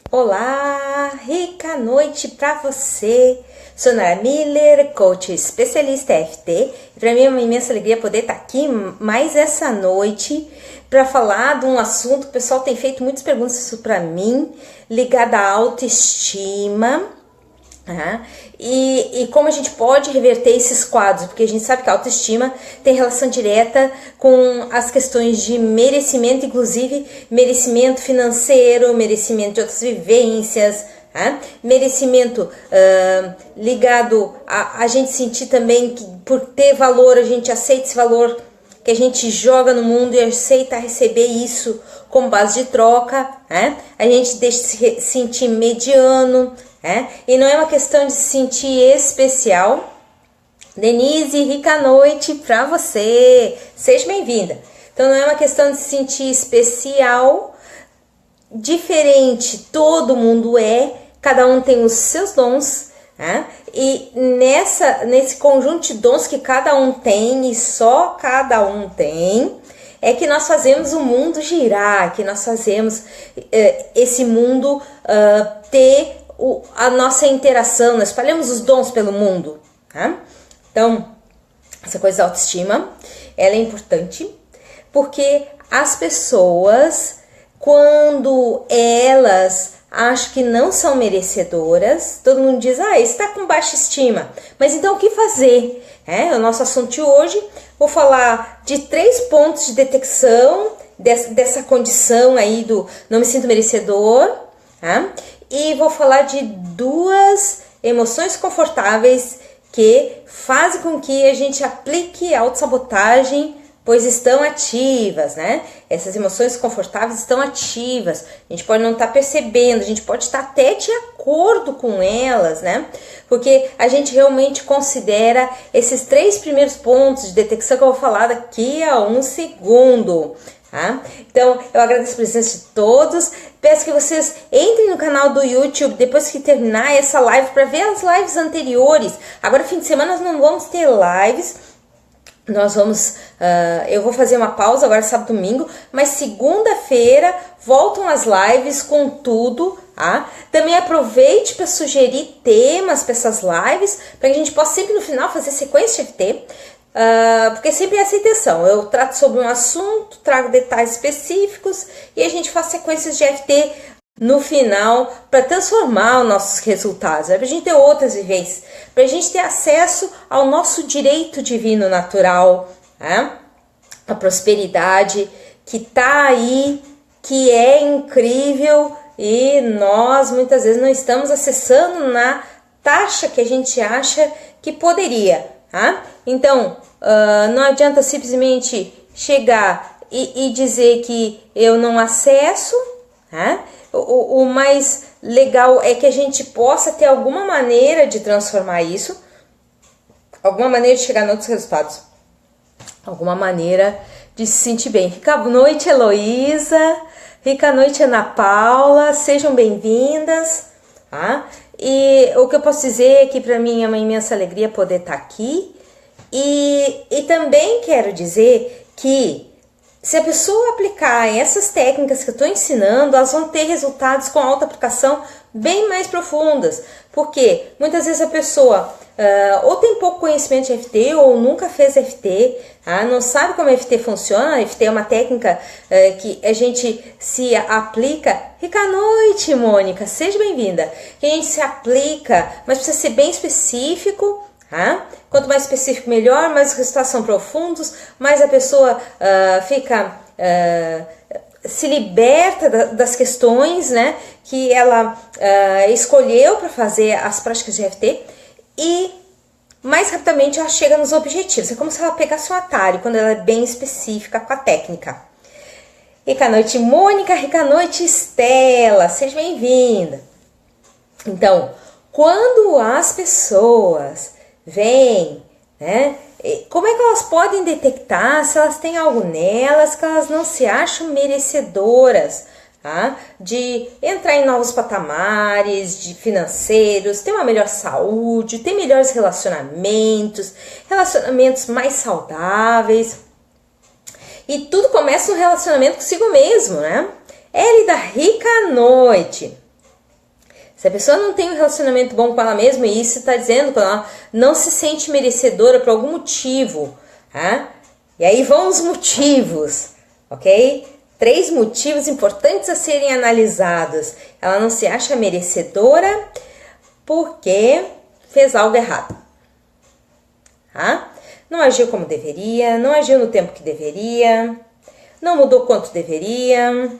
Olá, rica noite para você. Sou Nara Miller, coach especialista EFT. Para mim é uma imensa alegria poder estar aqui mais essa noite para falar de um assunto que o pessoal tem feito muitas perguntas para mim, ligado à autoestima. E como a gente pode reverter esses quadros, porque a gente sabe que a autoestima tem relação direta com as questões de merecimento, inclusive merecimento financeiro, merecimento de outras vivências, merecimento ligado a gente sentir também que por ter valor, a gente aceita esse valor que a gente joga no mundo e aceita receber isso como base de troca, a gente deixa de se sentir mediano, e não é uma questão de se sentir especial. Denise, rica noite pra você, seja bem-vinda. Então não é uma questão de se sentir especial, diferente, todo mundo é, cada um tem os seus dons, e nesse conjunto de dons que cada um tem, e só cada um tem, é que nós fazemos o mundo girar, que nós fazemos esse mundo ter a nossa interação, nós espalhamos os dons pelo mundo, Então, essa coisa da autoestima, ela é importante, porque as pessoas, quando elas acham que não são merecedoras, todo mundo diz, está com baixa estima, mas então o que fazer? O nosso assunto de hoje, vou falar de 3 pontos de detecção dessa condição aí do não me sinto merecedor, e vou falar de 2 emoções confortáveis que fazem com que a gente aplique a autossabotagem, pois estão ativas, Essas emoções confortáveis estão ativas, a gente pode não estar percebendo, a gente pode estar até de acordo com elas, Porque a gente realmente considera esses 3 primeiros pontos de detecção que eu vou falar daqui a 1 segundo. Então, eu agradeço a presença de todos, peço que vocês entrem no canal do YouTube depois que terminar essa live para ver as lives anteriores. Agora, fim de semana, nós não vamos ter lives, nós vamos, eu vou fazer uma pausa agora sábado e domingo, mas segunda-feira voltam as lives com tudo, Também aproveite para sugerir temas para essas lives, para que a gente possa sempre no final fazer sequência de FT, porque sempre é essa a intenção, eu trato sobre um assunto, trago detalhes específicos e a gente faz sequências de FT no final para transformar os nossos resultados, para a gente ter outras vivências, para a gente ter acesso ao nosso direito divino natural, a prosperidade que está aí, que é incrível e nós muitas vezes não estamos acessando na taxa que a gente acha que poderia. Então, não adianta simplesmente chegar e dizer que eu não acesso, O mais legal é que a gente possa ter alguma maneira de transformar isso, alguma maneira de chegar em outros resultados, alguma maneira de se sentir bem. Rica noite, Heloísa, rica noite, Ana Paula, sejam bem-vindas, E o que eu posso dizer é que para mim é uma imensa alegria poder estar aqui, e também quero dizer que se a pessoa aplicar essas técnicas que eu estou ensinando, elas vão ter resultados com alta aplicação bem mais profundas. Porque muitas vezes a pessoa ou tem pouco conhecimento de FT ou nunca fez FT, não sabe como a FT funciona. A FT é uma técnica que a gente se aplica. Rica noite, Mônica, seja bem-vinda. Que a gente se aplica, mas precisa ser bem específico. Quanto mais específico melhor, mais os resultados são profundos, mais a pessoa se liberta das questões que ela escolheu para fazer as práticas de EFT e mais rapidamente ela chega nos objetivos. É como se ela pegasse um atalho quando ela é bem específica com a técnica. Rica noite, Mônica, rica noite, Estela, seja bem-vinda. Então, quando as pessoas vêm, como é que elas podem detectar se elas têm algo nelas que elas não se acham merecedoras, de entrar em novos patamares de financeiros, ter uma melhor saúde, ter melhores relacionamentos mais saudáveis. E tudo começa no relacionamento consigo mesmo, Elida, rica noite. Se a pessoa não tem um relacionamento bom com ela mesma, e isso está dizendo que ela não se sente merecedora por algum motivo, tá? E aí vão os motivos, ok? 3 motivos importantes a serem analisados. Ela não se acha merecedora porque fez algo errado, tá? Não agiu como deveria, não agiu no tempo que deveria, não mudou quanto deveria,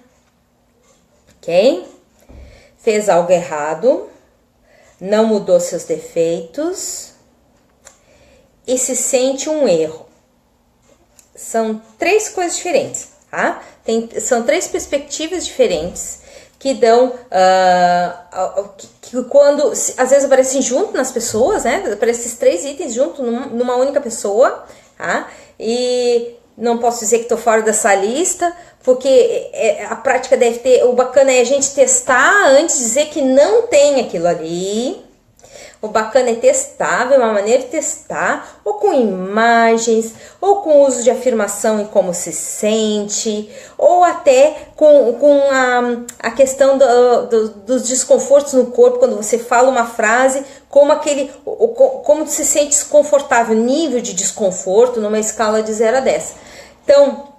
ok? Fez algo errado, não mudou seus defeitos e se sente um erro. São 3 coisas diferentes, tá? São 3 perspectivas diferentes que dão, que quando, às vezes aparecem junto nas pessoas, né? Aparecem esses 3 itens junto numa única pessoa, tá? E não posso dizer que estou fora dessa lista, porque a prática deve ter, o bacana é a gente testar antes de dizer que não tem aquilo ali. O bacana é testar, ver uma maneira de testar, ou com imagens, ou com uso de afirmação e como se sente, ou até com a questão dos desconfortos no corpo, quando você fala uma frase, como se sente desconfortável, nível de desconforto numa escala de 0 a 10. Então,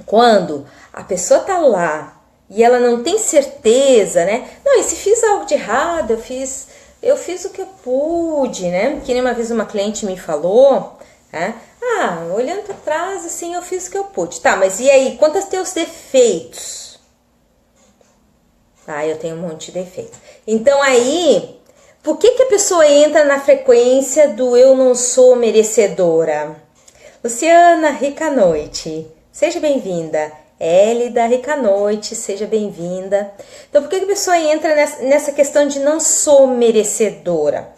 quando a pessoa tá lá e ela não tem certeza, né? Não, e se fiz algo de errado, eu fiz o que eu pude, né? Que nem uma vez uma cliente me falou, né? Olhando para trás, assim, eu fiz o que eu pude. Tá, mas e aí, quantos teus defeitos? Eu tenho um monte de defeitos. Então aí, por que a pessoa entra na frequência do eu não sou merecedora? Luciana, rica noite. Seja bem-vinda. Hélida, rica noite, seja bem-vinda. Então, por que a pessoa entra nessa questão de não sou merecedora?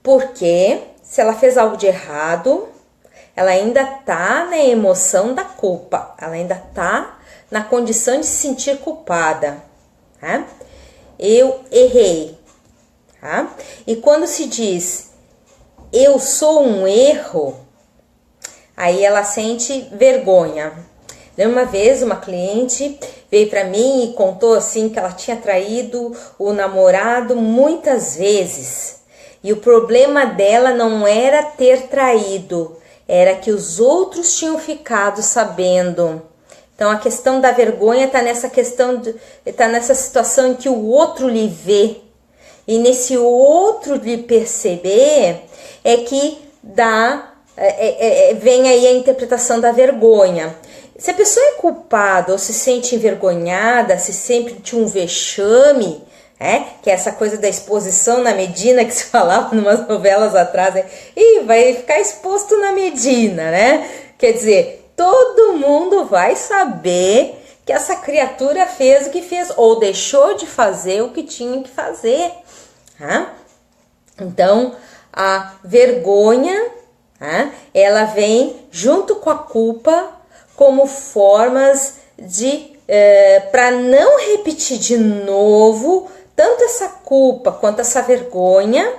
Porque se ela fez algo de errado, ela ainda tá na emoção da culpa. Ela ainda tá na condição de se sentir culpada. Tá? Eu errei. Tá? E quando se diz eu sou um erro, aí ela sente vergonha. Uma vez uma cliente veio para mim e contou assim que ela tinha traído o namorado muitas vezes. E o problema dela não era ter traído, era que os outros tinham ficado sabendo. Então a questão da vergonha está nessa situação em que o outro lhe vê. E nesse outro lhe perceber é que vem aí a interpretação da vergonha. Se a pessoa é culpada ou se sente envergonhada, se sente um vexame, que é essa coisa da exposição na Medina que se falava em umas novelas atrás, vai ficar exposto na Medina, né? Quer dizer, todo mundo vai saber que essa criatura fez o que fez ou deixou de fazer o que tinha que fazer. Tá? Então, a vergonha, ela vem junto com a culpa como formas de, para não repetir de novo, tanto essa culpa quanto essa vergonha,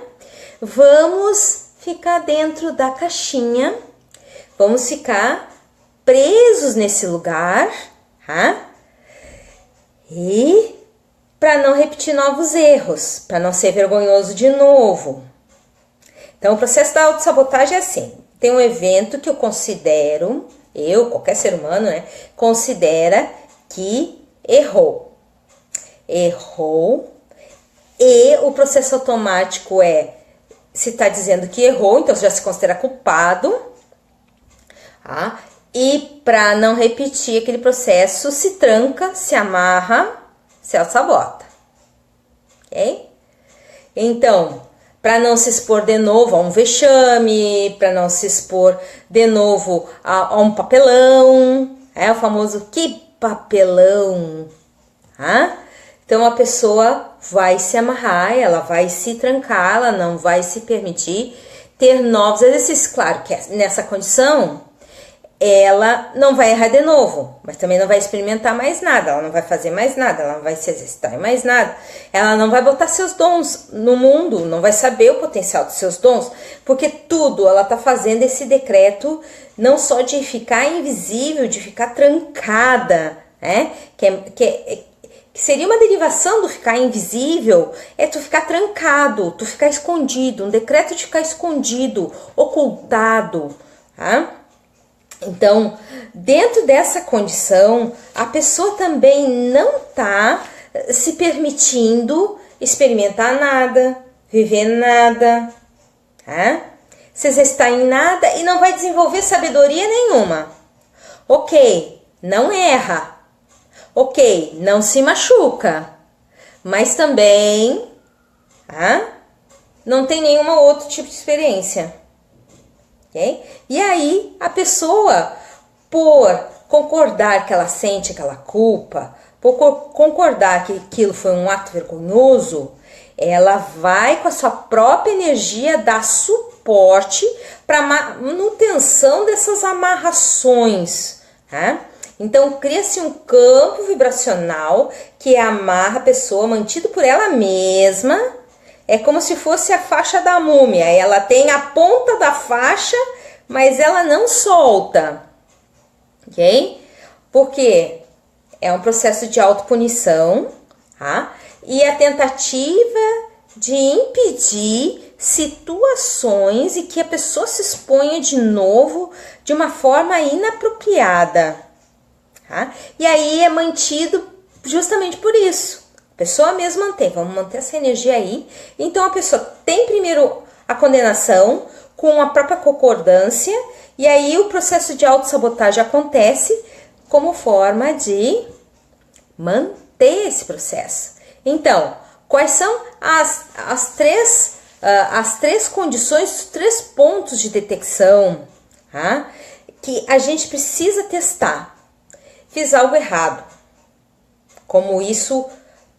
vamos ficar dentro da caixinha, vamos ficar presos nesse lugar, e para não repetir novos erros, para não ser vergonhoso de novo. Então, o processo da autossabotagem é assim, tem um evento que eu considero, qualquer ser humano, considera que errou. Errou. E o processo automático se está dizendo que errou, então já se considera culpado. E para não repetir aquele processo, se tranca, se amarra, se auto-sabota. Ok? Então, para não se expor de novo a um vexame, para não se expor de novo a um papelão, o famoso que papelão, Então a pessoa vai se amarrar, ela vai se trancar, ela não vai se permitir ter novos exercícios. Claro que nessa condição ela não vai errar de novo, mas também não vai experimentar mais nada, ela não vai fazer mais nada, ela não vai se exercitar em mais nada, ela não vai botar seus dons no mundo, não vai saber o potencial dos seus dons, porque tudo ela está fazendo esse decreto não só de ficar invisível, de ficar trancada, que seria uma derivação do ficar invisível, é tu ficar trancado, tu ficar escondido, um decreto de ficar escondido, ocultado, tá? Então, dentro dessa condição, a pessoa também não tá se permitindo experimentar nada, viver nada, tá? Se exercitar em nada e não vai desenvolver sabedoria nenhuma. Ok, não erra. Ok, não se machuca. Mas também, tá? Não tem nenhum outro tipo de experiência. Okay? E aí, a pessoa, por concordar que ela sente aquela culpa, por concordar que aquilo foi um ato vergonhoso, ela vai com a sua própria energia dar suporte para a manutenção dessas amarrações. Tá? Então, cria-se um campo vibracional que amarra a pessoa, mantido por ela mesma. É como se fosse a faixa da múmia. Ela tem a ponta da faixa, mas ela não solta. Ok? Porque é um processo de autopunição, tá? E a tentativa de impedir situações e que a pessoa se exponha de novo de uma forma inapropriada. Tá? E aí é mantido justamente por isso. A pessoa mesmo mantém, vamos manter essa energia aí. Então a pessoa tem primeiro a condenação com a própria concordância, e aí o processo de autossabotagem acontece como forma de manter esse processo. Então, quais são as três condições, os 3 pontos de detecção, tá? Que a gente precisa testar? Fiz algo errado, como isso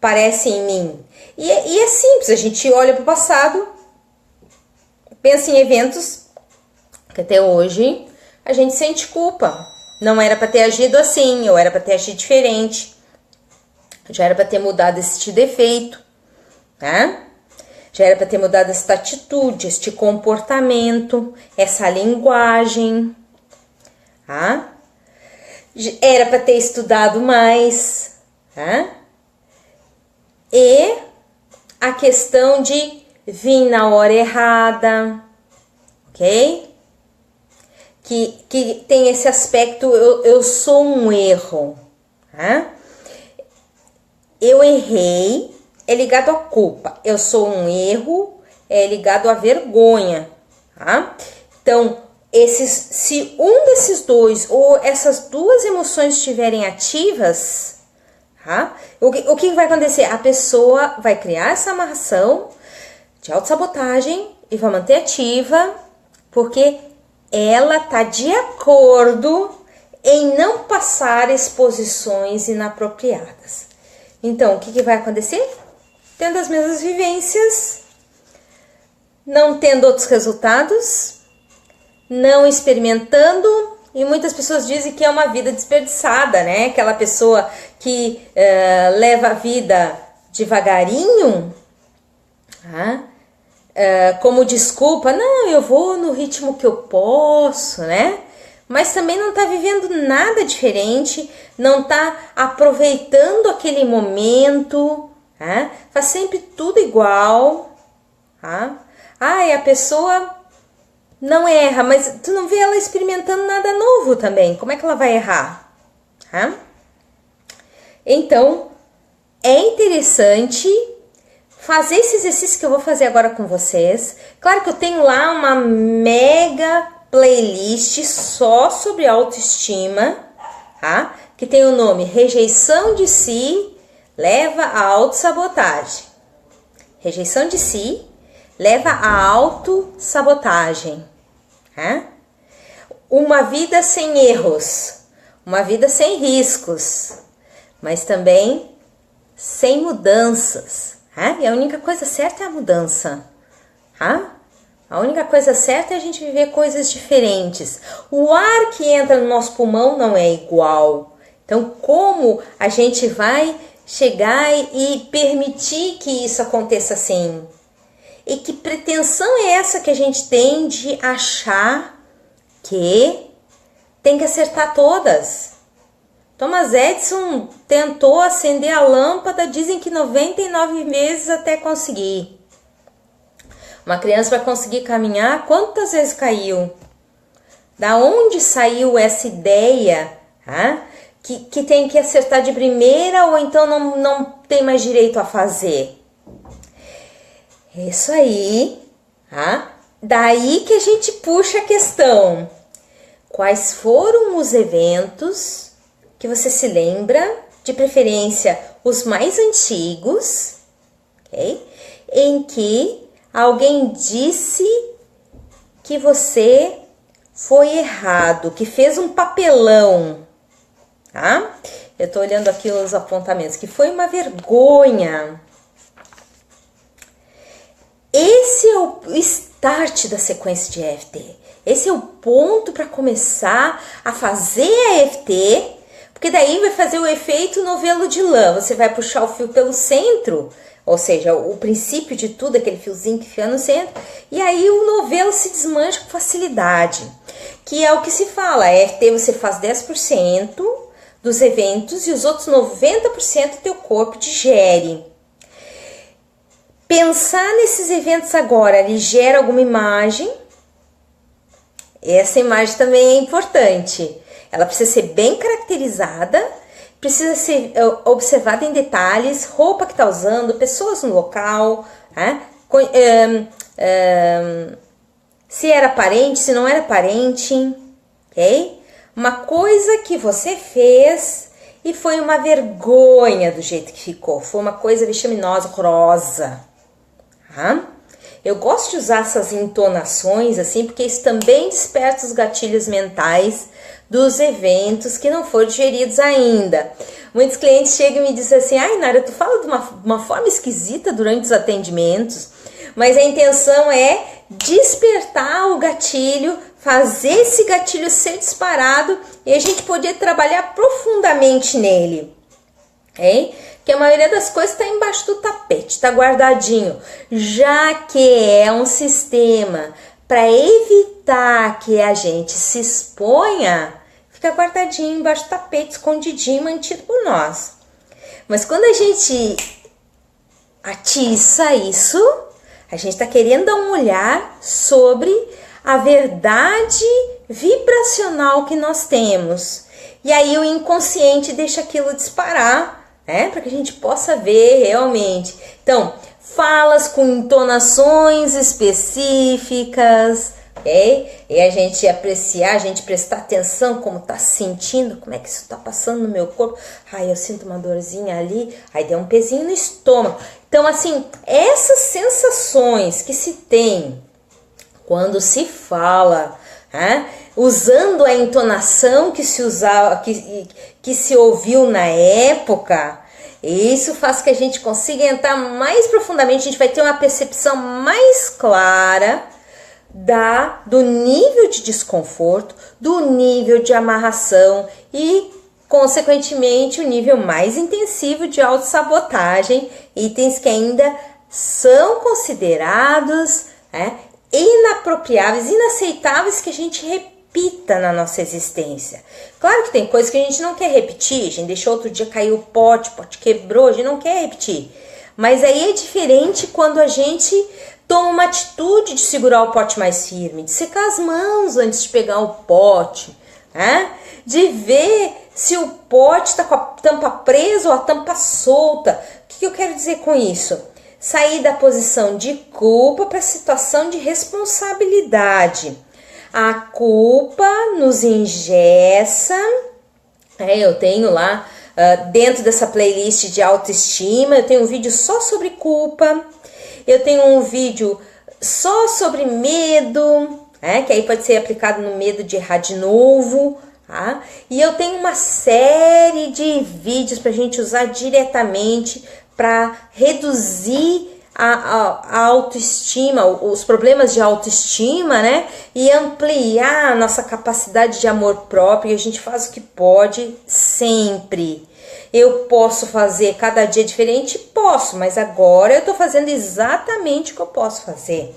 parece em mim. E é simples, a gente olha para o passado, pensa em eventos que até hoje a gente sente culpa. Não era para ter agido assim, ou era para ter agido diferente. Já era para ter mudado este defeito, tá? Já era para ter mudado esta atitude, este comportamento, essa linguagem, tá? Era para ter estudado mais, tá? E a questão de vir na hora errada, ok? Que tem esse aspecto, eu sou um erro, tá? Eu errei, é ligado à culpa. Eu sou um erro, é ligado à vergonha, tá? Então, se um desses dois ou essas duas emoções estiverem ativas, tá? O que vai acontecer? A pessoa vai criar essa amarração de autossabotagem e vai manter ativa, porque ela tá de acordo em não passar exposições inapropriadas. Então, o que vai acontecer? Tendo as mesmas vivências, não tendo outros resultados, não experimentando, e muitas pessoas dizem que é uma vida desperdiçada, né? Aquela pessoa que leva a vida devagarinho, como desculpa, não, eu vou no ritmo que eu posso, né? Mas também não tá vivendo nada diferente, não tá aproveitando aquele momento, faz sempre tudo igual, e a pessoa não erra, mas tu não vê ela experimentando nada novo também, como é que ela vai errar? Então, é interessante fazer esse exercício que eu vou fazer agora com vocês. Claro que eu tenho lá uma mega playlist só sobre autoestima, tá? Que tem o nome Rejeição de Si leva à autossabotagem. Rejeição de si leva à autossabotagem, tá? Uma vida sem erros, uma vida sem riscos, mas também sem mudanças. E a única coisa certa é a mudança. A única coisa certa é a gente viver coisas diferentes. O ar que entra no nosso pulmão não é igual. Então, como a gente vai chegar e permitir que isso aconteça assim? E que pretensão é essa que a gente tem de achar que tem que acertar todas? Thomas Edison tentou acender a lâmpada, dizem que 99 vezes até conseguir. Uma criança para conseguir caminhar, quantas vezes caiu? Da onde saiu essa ideia, que tem que acertar de primeira ou então não tem mais direito a fazer? Isso aí, daí que a gente puxa a questão. Quais foram os eventos que você se lembra, de preferência os mais antigos, ok? Em que alguém disse que você foi errado, que fez um papelão, tá? Eu tô olhando aqui os apontamentos, que foi uma vergonha. Esse é o start da sequência de EFT. Esse é o ponto para começar a fazer a EFT, porque daí vai fazer o efeito novelo de lã. Você vai puxar o fio pelo centro, ou seja, o princípio de tudo, aquele fiozinho que fica no centro, e aí o novelo se desmancha com facilidade, que é o que se fala. A EFT você faz 10% dos eventos e os outros 90% teu corpo digere. Pensar nesses eventos agora, ele gera alguma imagem. Essa imagem também é importante. Ela precisa ser bem caracterizada, precisa ser observada em detalhes, roupa que está usando, pessoas no local, se era parente, se não era parente, ok? Uma coisa que você fez e foi uma vergonha do jeito que ficou, foi uma coisa vexaminosa, horrorosa. Eu gosto de usar essas entonações assim, porque isso também desperta os gatilhos mentais dos eventos que não foram digeridos ainda. Muitos clientes chegam e me dizem assim: ai, Nara, tu fala de uma forma esquisita durante os atendimentos, mas a intenção é despertar o gatilho, fazer esse gatilho ser disparado e a gente poder trabalhar profundamente nele, hein? Que a maioria das coisas está embaixo do tapete, está guardadinho, já que é um sistema para evitar que a gente se exponha, fica guardadinho embaixo do tapete, escondidinho, mantido por nós. Mas quando a gente atiça isso, a gente está querendo dar um olhar sobre a verdade vibracional que nós temos. E aí o inconsciente deixa aquilo disparar, para que a gente possa ver realmente. Então, falas com entonações específicas, ok? E a gente apreciar, a gente prestar atenção como tá se sentindo, como é que isso tá passando no meu corpo. Ai, eu sinto uma dorzinha ali, aí deu um pezinho no estômago. Então, assim, essas sensações que se tem quando se fala, usando a entonação que se usava, que se ouviu na época, isso faz que a gente consiga entrar mais profundamente, a gente vai ter uma percepção mais clara do nível de desconforto, do nível de amarração e, consequentemente, o nível mais intensivo de autossabotagem, itens que ainda são considerados inapropriáveis, inaceitáveis que a gente repita na nossa existência. Claro que tem coisas que a gente não quer repetir, a gente deixou outro dia cair o pote quebrou, a gente não quer repetir. Mas aí é diferente quando a gente toma uma atitude de segurar o pote mais firme, de secar as mãos antes de pegar o pote, de ver se o pote está com a tampa presa ou a tampa solta. O que eu quero dizer com isso? Sair da posição de culpa para a situação de responsabilidade. A culpa nos engessa. Eu tenho lá, dentro dessa playlist de autoestima, eu tenho um vídeo só sobre culpa. Eu tenho um vídeo só sobre medo, que aí pode ser aplicado no medo de errar de novo. E eu tenho uma série de vídeos para a gente usar diretamente para reduzir a autoestima, os problemas de autoestima, e ampliar a nossa capacidade de amor próprio. E a gente faz o que pode sempre. Eu posso fazer cada dia diferente? Posso, mas agora eu estou fazendo exatamente o que eu posso fazer.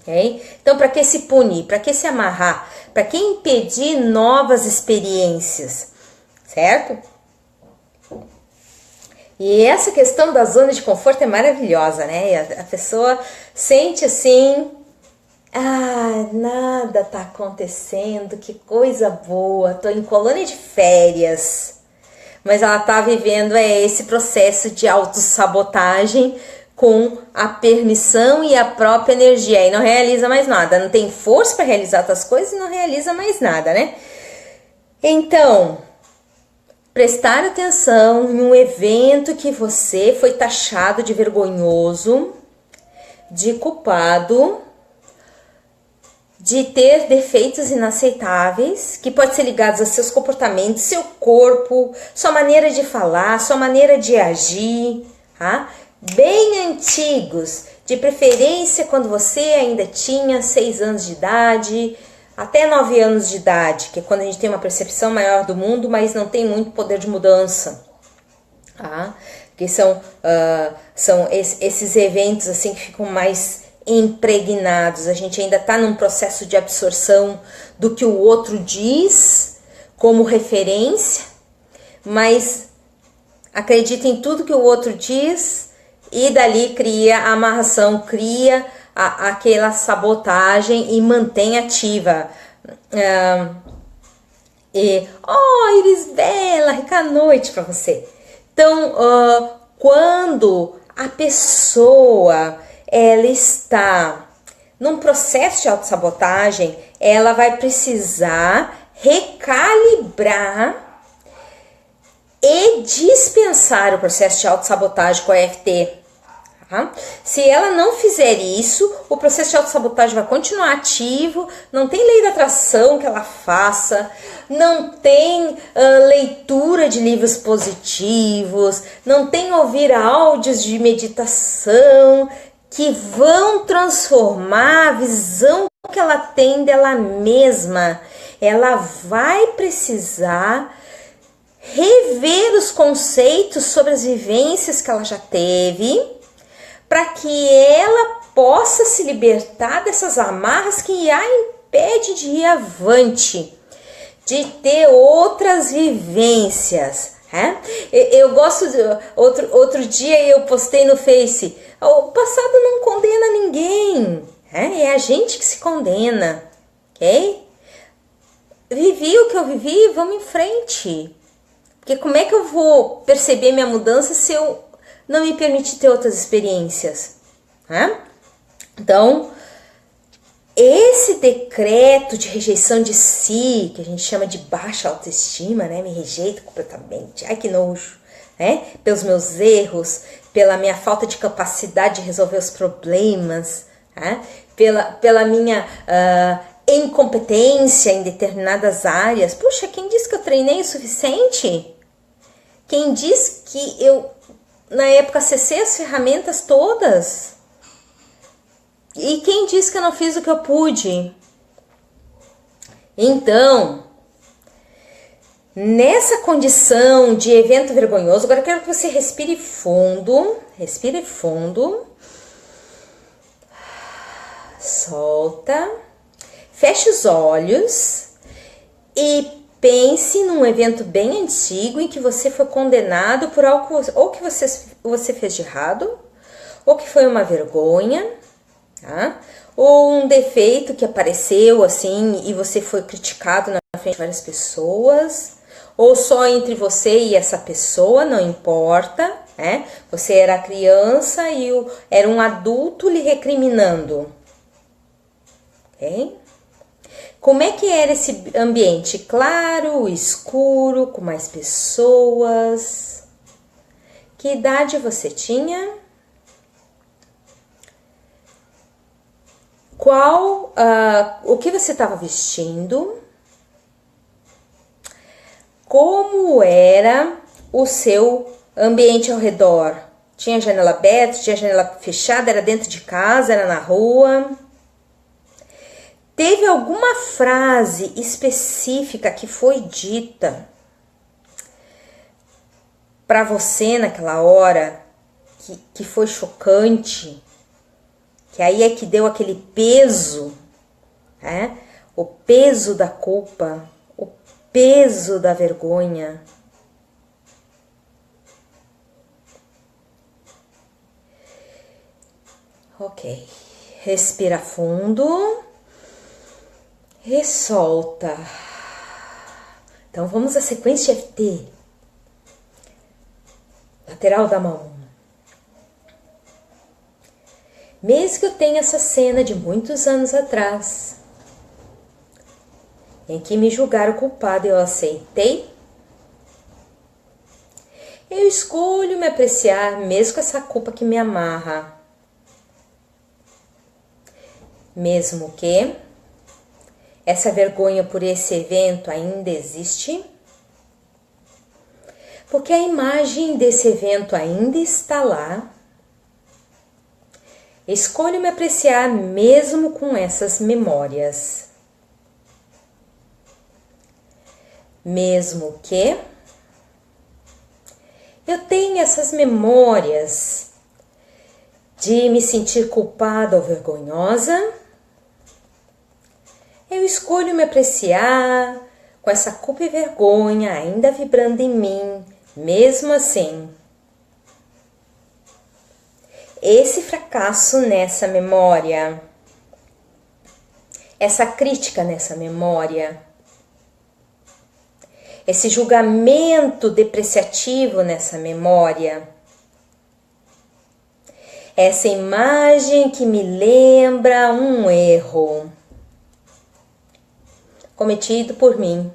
Okay? Então, para que se punir? Para que se amarrar? Para que impedir novas experiências? certo? E essa questão da zona de conforto é maravilhosa, né? A pessoa sente assim, nada tá acontecendo, que coisa boa, tô em colônia de férias. Mas ela tá vivendo esse processo de autossabotagem com a permissão e a própria energia, e não realiza mais nada, não tem força para realizar outras coisas e não realiza mais nada, né? Então, prestar atenção em um evento que você foi taxado de vergonhoso, de culpado, de ter defeitos inaceitáveis, que pode ser ligados a seus comportamentos, seu corpo, sua maneira de falar, sua maneira de agir, tá? Bem antigos, de preferência quando você ainda tinha 6 anos de idade, até 9 anos de idade, que é quando a gente tem uma percepção maior do mundo, mas não tem muito poder de mudança, tá? Que são esses eventos assim que ficam mais impregnados, a gente ainda está num processo de absorção do que o outro diz como referência, mas acredita em tudo que o outro diz e dali cria a amarração, cria aquela sabotagem e mantém ativa. Iris Bela, rica noite para você. Então, quando a pessoa ela está num processo de autossabotagem, ela vai precisar recalibrar e dispensar o processo de autossabotagem com a EFT. Tá? Se ela não fizer isso, o processo de autossabotagem vai continuar ativo, não tem lei da atração que ela faça, não tem leitura de livros positivos, não tem ouvir áudios de meditação que vão transformar a visão que ela tem dela mesma. Ela vai precisar rever os conceitos sobre as vivências que ela já teve, para que ela possa se libertar dessas amarras que a impede de ir avante, de ter outras vivências. Eu gosto de... Outro dia eu postei no Face, o passado não condena ninguém, é a gente que se condena, ok? Vivi o que eu vivi, vamos em frente. Porque como é que eu vou perceber minha mudança se eu não me permitir ter outras experiências? Então, esse decreto de rejeição de si, que a gente chama de baixa autoestima, né? Me rejeito completamente, ai que nojo, né? Pelos meus erros, pela minha falta de capacidade de resolver os problemas, pela minha incompetência em determinadas áreas. Puxa, quem disse que eu treinei o suficiente? Quem disse que eu, na época, acessei as ferramentas todas? E quem disse que eu não fiz o que eu pude? Então, nessa condição de evento vergonhoso, agora eu quero que você respire fundo, solta, feche os olhos e pense num evento bem antigo em que você foi condenado por algo ou que você fez de errado, ou que foi uma vergonha, tá? Ou um defeito que apareceu assim e você foi criticado na frente de várias pessoas, ou só entre você e essa pessoa, não importa, né? Você era criança e era um adulto lhe recriminando, ok? Como é que era esse ambiente? Claro, escuro, com mais pessoas? Que idade você tinha? O que você estava vestindo? Como era o seu ambiente ao redor? Tinha janela aberta, tinha janela fechada, era dentro de casa, era na rua? Teve alguma frase específica que foi dita para você naquela hora que foi chocante? Que aí é que deu aquele peso, o peso da culpa, o peso da vergonha, Ok. Respira fundo. E solta. Então vamos à sequência EFT. Lateral da mão. Mesmo que eu tenha essa cena de muitos anos atrás, em que me julgaram culpada e eu aceitei, eu escolho me apreciar mesmo com essa culpa que me amarra. Mesmo que essa vergonha por esse evento ainda existe, porque a imagem desse evento ainda está lá, escolho me apreciar mesmo com essas memórias. Mesmo que eu tenha essas memórias de me sentir culpada ou vergonhosa, eu escolho me apreciar com essa culpa e vergonha ainda vibrando em mim, mesmo assim. Esse fracasso nessa memória, essa crítica nessa memória, esse julgamento depreciativo nessa memória, essa imagem que me lembra um erro cometido por mim.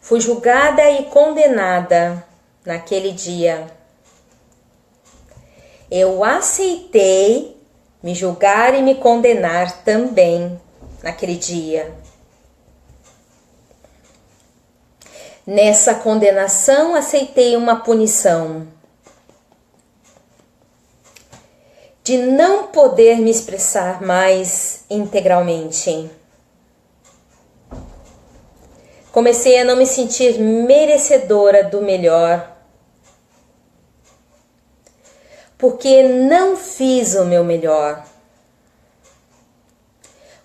Fui julgada e condenada naquele dia. Eu aceitei me julgar e me condenar também naquele dia. Nessa condenação, aceitei uma punição de não poder me expressar mais integralmente. Comecei a não me sentir merecedora do melhor, porque não fiz o meu melhor.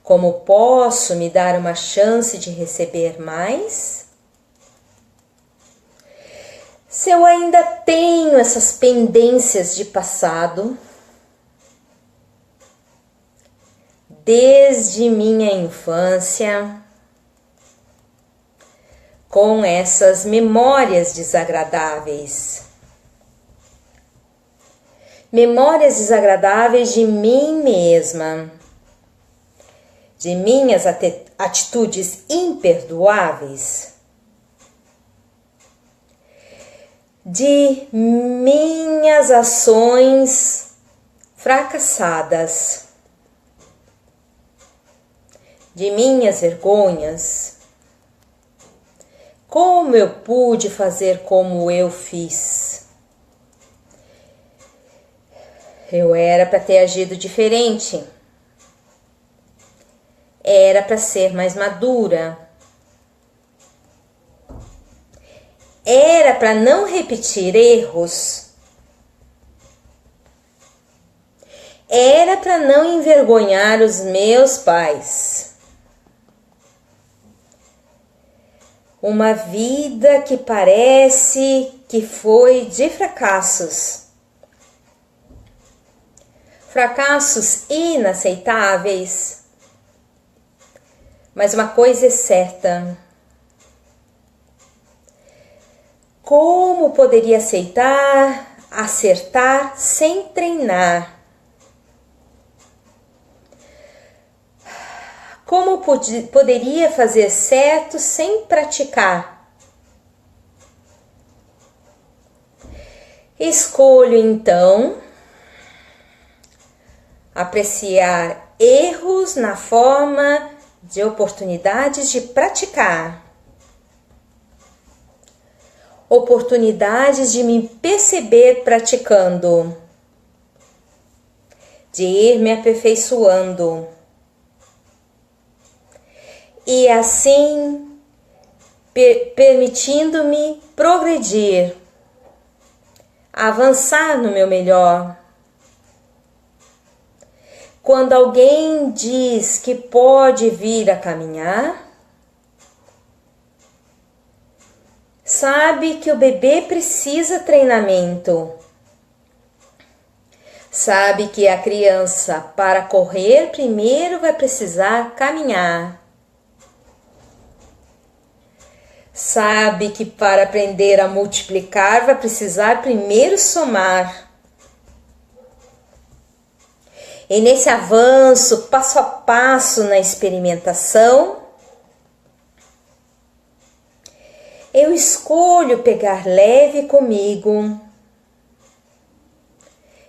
Como posso me dar uma chance de receber mais? Se eu ainda tenho essas pendências de passado, desde minha infância, com essas memórias desagradáveis. Memórias desagradáveis de mim mesma, de minhas atitudes imperdoáveis, de minhas ações fracassadas, de minhas vergonhas. Como eu pude fazer como eu fiz? Eu era para ter agido diferente. Era para ser mais madura. Era para não repetir erros. Era para não envergonhar os meus pais. Uma vida que parece que foi de fracassos. Fracassos inaceitáveis. Mas uma coisa é certa. Como poderia acertar sem treinar? Como poderia fazer certo sem praticar? Escolho então apreciar erros na forma de oportunidades de praticar. Oportunidades de me perceber praticando, de ir me aperfeiçoando. E assim, permitindo-me progredir, avançar no meu melhor. Quando alguém diz que pode vir a caminhar, sabe que o bebê precisa treinamento. Sabe que a criança, para correr, primeiro vai precisar caminhar. Sabe que para aprender a multiplicar, vai precisar primeiro somar. E nesse avanço, passo a passo na experimentação, eu escolho pegar leve comigo,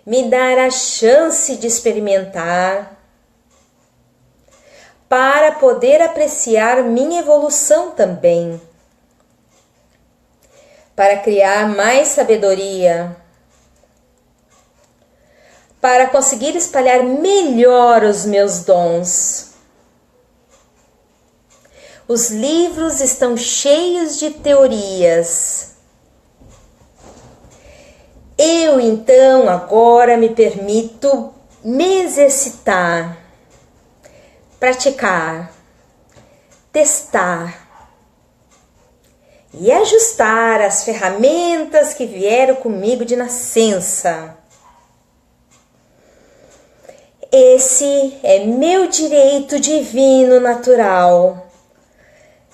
me dar a chance de experimentar, para poder apreciar minha evolução também, para criar mais sabedoria, para conseguir espalhar melhor os meus dons. Os livros estão cheios de teorias. Eu, então, agora me permito me exercitar, praticar, testar e ajustar as ferramentas que vieram comigo de nascença. Esse é meu direito divino natural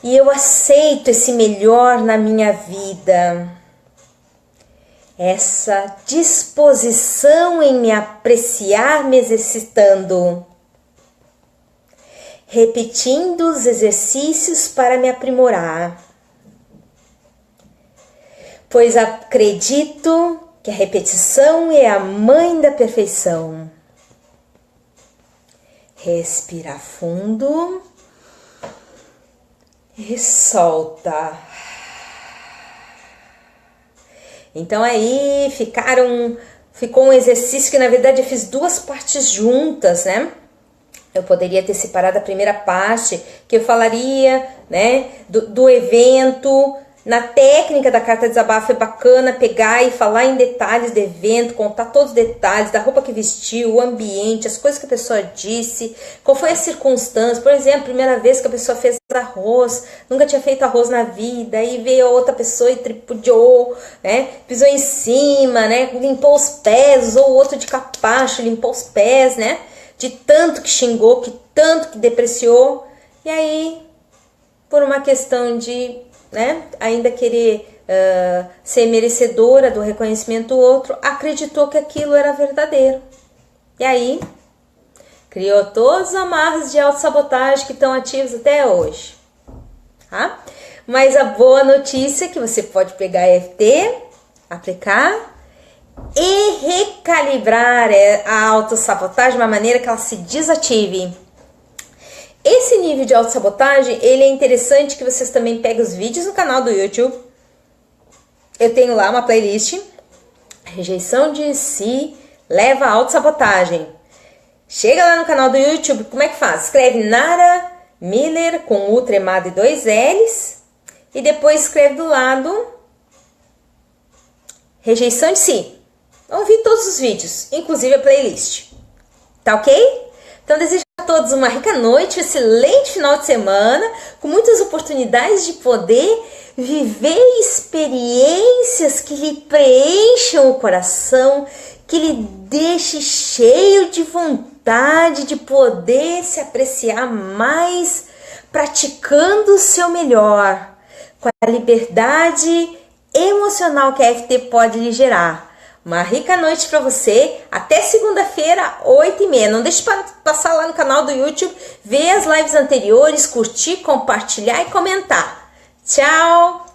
e eu aceito esse melhor na minha vida. Essa disposição em me apreciar me exercitando, repetindo os exercícios para me aprimorar, pois acredito que a repetição é a mãe da perfeição. Respira fundo e solta. Então aí ficou um exercício que na verdade eu fiz duas partes juntas, né? Eu poderia ter separado a primeira parte, que eu falaria, né, do evento. Na técnica da carta de desabafo é bacana pegar e falar em detalhes do evento, contar todos os detalhes da roupa que vestiu, o ambiente, as coisas que a pessoa disse, qual foi a circunstância. Por exemplo, primeira vez que a pessoa fez arroz, nunca tinha feito arroz na vida, aí veio outra pessoa e tripudiou, né, pisou em cima, né, limpou os pés, usou o outro de capacho, limpou os pés, né, de tanto que xingou, que tanto que depreciou, e aí, por uma questão de, né, ainda querer ser merecedora do reconhecimento do outro, acreditou que aquilo era verdadeiro. E aí, criou todos os amarros de autossabotagem que estão ativos até hoje. Tá? Mas a boa notícia é que você pode pegar a EFT, aplicar e recalibrar a autossabotagem de uma maneira que ela se desative. Esse nível de autossabotagem, ele é interessante que vocês também peguem os vídeos no canal do YouTube. Eu tenho lá uma playlist, Rejeição de Si leva à autossabotagem. Chega lá no canal do YouTube, como é que faz? Escreve Nara Miller com U tremado e 2 L's e depois escreve do lado Rejeição de Si. Vão ouvir todos os vídeos, inclusive a playlist. Tá ok? Então desejo a todos uma rica noite, um excelente final de semana, com muitas oportunidades de poder viver experiências que lhe preencham o coração, que lhe deixe cheio de vontade de poder se apreciar mais, praticando o seu melhor, com a liberdade emocional que a EFT pode lhe gerar. Uma rica noite para você, até segunda-feira, 8h30. Não deixe de passar lá no canal do YouTube, ver as lives anteriores, curtir, compartilhar e comentar. Tchau!